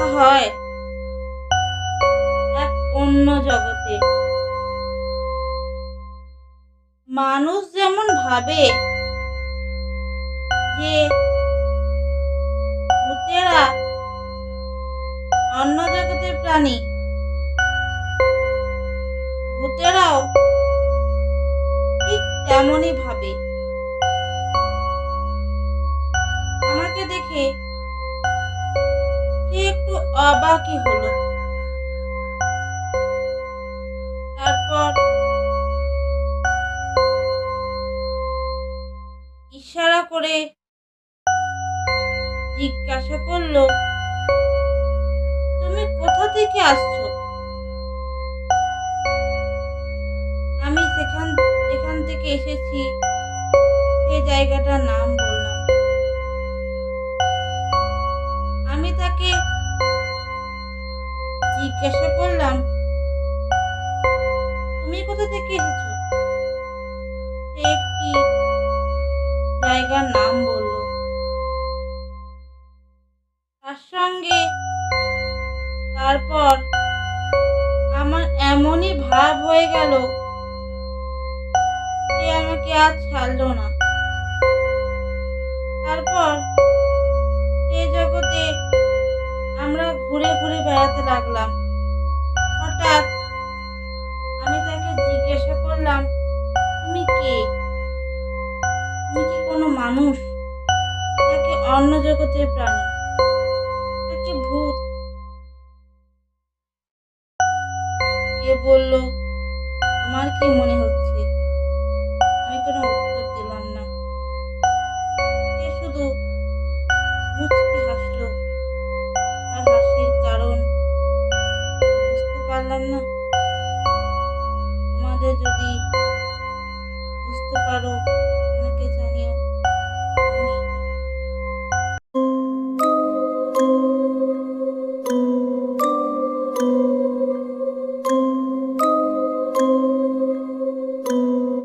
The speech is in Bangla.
কথা হয় এক অন্য জগতে। মানুষ যেমন ভাবে যে ভূতেরা অন্য জগতের প্রাণী, ভূতেরাও ঠিক তেমনই ভাবে। আমাকে দেখে সে একটু অবাকই হলো। তারপর ইশারা করে জিজ্ঞাসা করলো, তুমি কোথা থেকে আসছো? আমি যেখান থেকে এসেছি সেই জায়গাটার নাম বললাম। আমি তাকে জিজ্ঞাসা করলাম, তুমি কোথা থেকে এসেছো? সে একটি জায়গার নাম বলল। তার সঙ্গে তারপর আমার এমনই ভাব হয়ে গেল, সে আমাকে আর ছাড়লো না। তারপর সে জগতে আমরা ঘুরে ঘুরে বেড়াতে লাগলাম। হঠাৎ আমি তাকে জিজ্ঞাসা করলাম, তুমি কে? তুমি কি কোনো মানুষ, নাকি অন্য জগতের প্রাণী, নাকি ভূত? এ বলল, তোমার কি মনে হচ্ছে? আমি কোনো উত্তর দিলাম না। সে শুধু মুচকি হাসলো। তার হাসির কারণ বুঝতে পারলাম না। তোমাদের যদি বুঝতে পারো